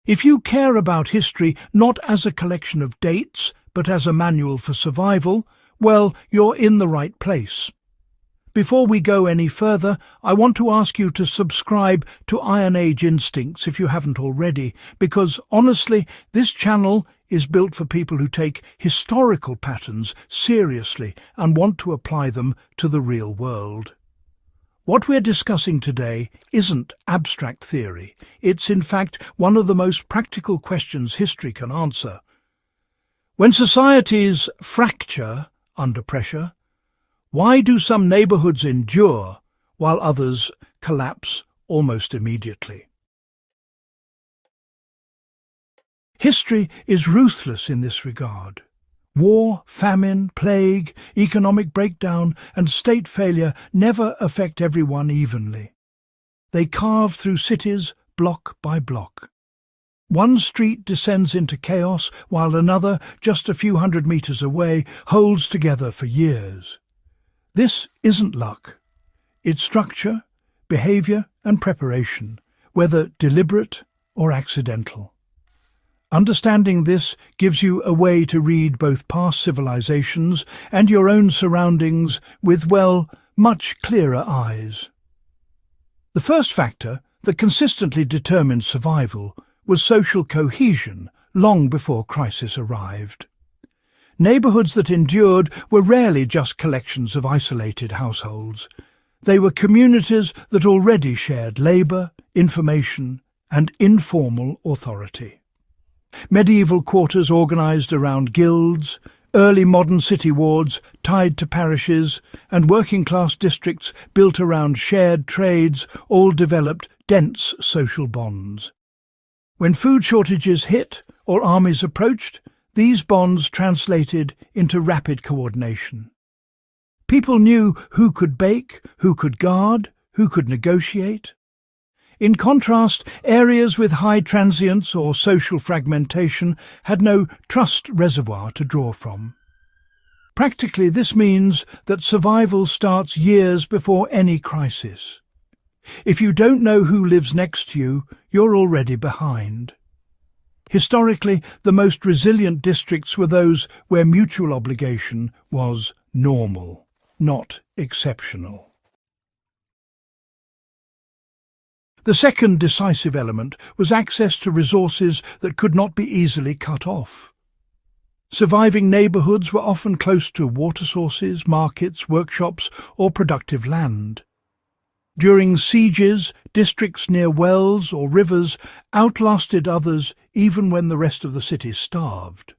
If you care about history not as a collection of dates, but as a manual for survival, well, you're in the right place. Before we go any further, I want to ask you to subscribe to Iron Age Instincts if you haven't already, because honestly, this channel is built for people who take historical patterns seriously and want to apply them to the real world. What we're discussing today isn't abstract theory. It's in fact one of the most practical questions history can answer. When societies fracture under pressure, why do some neighborhoods endure while others collapse almost immediately? History is ruthless in this regard. War, famine, plague, economic breakdown, and state failure never affect everyone evenly. They carve through cities block by block. One street descends into chaos, while another, just a few hundred meters away, holds together for years. This isn't luck. It's structure, behavior, and preparation, whether deliberate or accidental. Understanding this gives you a way to read both past civilizations and your own surroundings with, well, much clearer eyes. The first factor that consistently determined survival was social cohesion long before crisis arrived. Neighborhoods that endured were rarely just collections of isolated households. They were communities that already shared labor, information, and informal authority. Medieval quarters organized around guilds, early modern city wards tied to parishes, and working-class districts built around shared trades all developed dense social bonds. When food shortages hit or armies approached, these bonds translated into rapid coordination. People knew who could bake, who could guard, who could negotiate. In contrast, areas with high transience or social fragmentation had no trust reservoir to draw from. Practically, this means that survival starts years before any crisis. If you don't know who lives next to you, you're already behind. Historically, the most resilient districts were those where mutual obligation was normal, not exceptional. The second decisive element was access to resources that could not be easily cut off. Surviving neighborhoods were often close to water sources, markets, workshops, or productive land. During sieges, districts near wells or rivers outlasted others even when the rest of the city starved.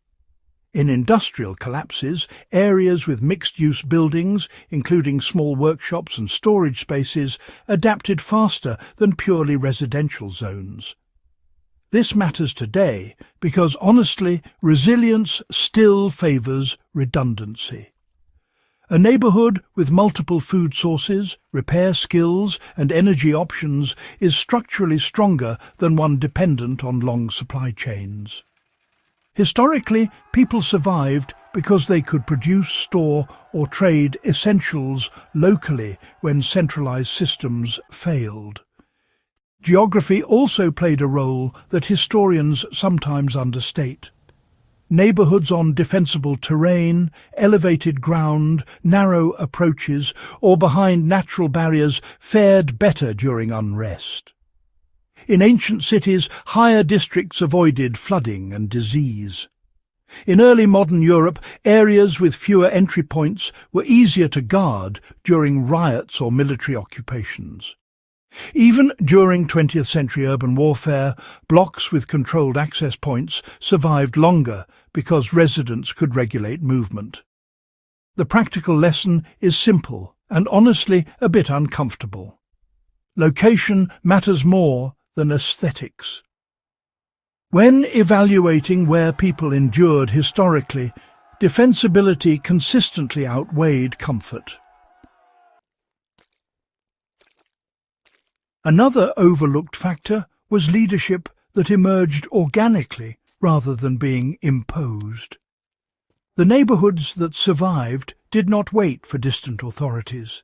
In industrial collapses, areas with mixed-use buildings, including small workshops and storage spaces, adapted faster than purely residential zones. This matters today because, honestly, resilience still favours redundancy. A neighbourhood with multiple food sources, repair skills and energy options is structurally stronger than one dependent on long supply chains. Historically, people survived because they could produce, store, or trade essentials locally when centralized systems failed. Geography also played a role that historians sometimes understate. Neighborhoods on defensible terrain, elevated ground, narrow approaches, or behind natural barriers fared better during unrest. In ancient cities, higher districts avoided flooding and disease. In early modern Europe, areas with fewer entry points were easier to guard during riots or military occupations. Even during 20th century urban warfare, blocks with controlled access points survived longer because residents could regulate movement. The practical lesson is simple and honestly a bit uncomfortable. Location matters more than aesthetics. When evaluating where people endured historically, defensibility consistently outweighed comfort. Another overlooked factor was leadership that emerged organically rather than being imposed. The neighborhoods that survived did not wait for distant authorities.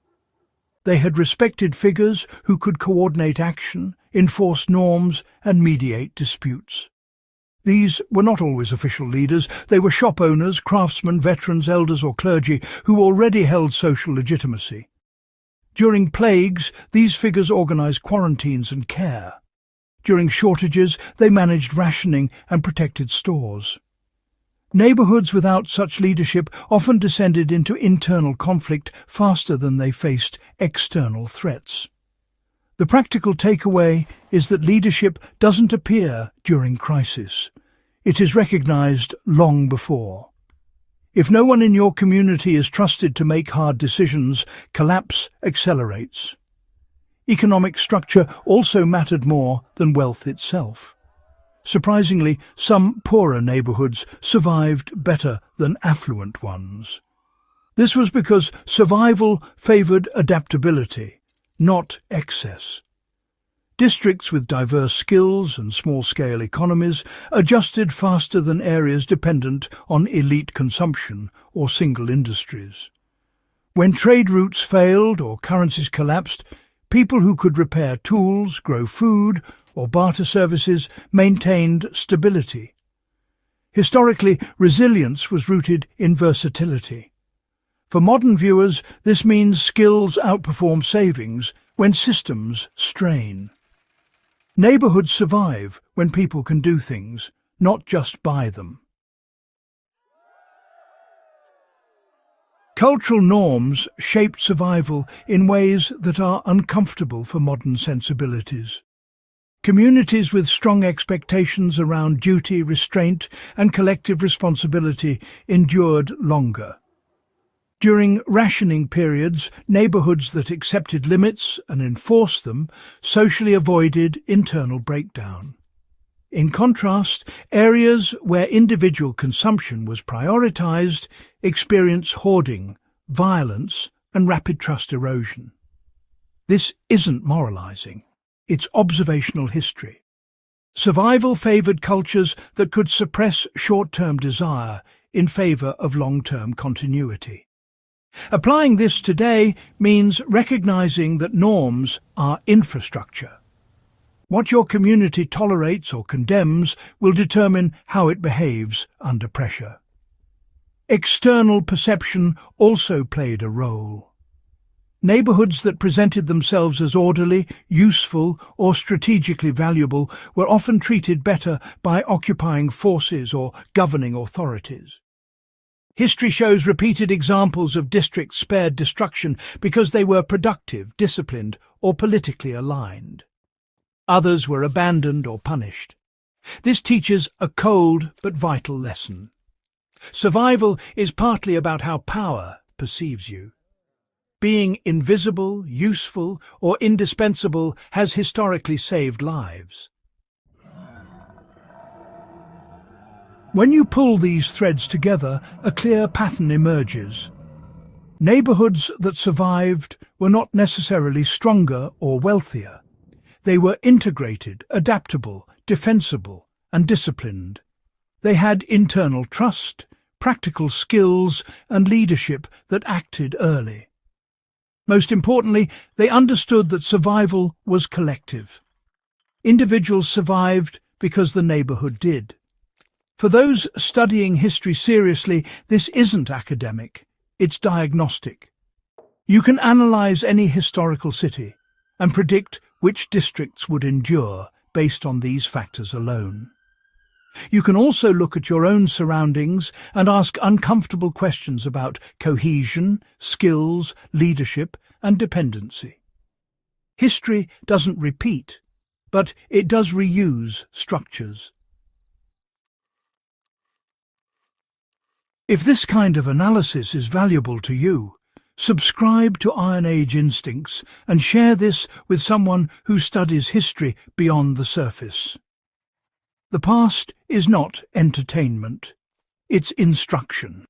They had respected figures who could coordinate action, enforce norms, and mediate disputes. These were not always official leaders. They were shop owners, craftsmen, veterans, elders or clergy who already held social legitimacy. During plagues, these figures organised quarantines and care. During shortages, they managed rationing and protected stores. Neighbourhoods without such leadership often descended into internal conflict faster than they faced external threats. The practical takeaway is that leadership doesn't appear during crisis. It is recognised long before. If no one in your community is trusted to make hard decisions, collapse accelerates. Economic structure also mattered more than wealth itself. Surprisingly, some poorer neighbourhoods survived better than affluent ones. This was because survival favoured adaptability, not excess. Districts with diverse skills and small-scale economies adjusted faster than areas dependent on elite consumption or single industries. When trade routes failed or currencies collapsed, people who could repair tools, grow food, or barter services maintained stability. Historically, resilience was rooted in versatility. For modern viewers, this means skills outperform savings when systems strain. Neighbourhoods survive when people can do things, not just buy them. Cultural norms shaped survival in ways that are uncomfortable for modern sensibilities. Communities with strong expectations around duty, restraint, and collective responsibility endured longer. During rationing periods, neighbourhoods that accepted limits and enforced them socially avoided internal breakdown. In contrast, areas where individual consumption was prioritised experienced hoarding, violence, and rapid trust erosion. This isn't moralising, it's observational history. Survival favoured cultures that could suppress short-term desire in favour of long-term continuity. Applying this today means recognising that norms are infrastructure. What your community tolerates or condemns will determine how it behaves under pressure. External perception also played a role. Neighbourhoods that presented themselves as orderly, useful, or strategically valuable were often treated better by occupying forces or governing authorities. History shows repeated examples of districts spared destruction because they were productive, disciplined, or politically aligned. Others were abandoned or punished. This teaches a cold but vital lesson. Survival is partly about how power perceives you. Being invisible, useful, or indispensable has historically saved lives. When you pull these threads together, a clear pattern emerges. Neighbourhoods that survived were not necessarily stronger or wealthier. They were integrated, adaptable, defensible, and disciplined. They had internal trust, practical skills, and leadership that acted early. Most importantly, they understood that survival was collective. Individuals survived because the neighbourhood did. For those studying history seriously, this isn't academic, it's diagnostic. You can analyse any historical city and predict which districts would endure based on these factors alone. You can also look at your own surroundings and ask uncomfortable questions about cohesion, skills, leadership, and dependency. History doesn't repeat, but it does reuse structures. If this kind of analysis is valuable to you, subscribe to Iron Age Instincts and share this with someone who studies history beyond the surface. The past is not entertainment, it's instruction.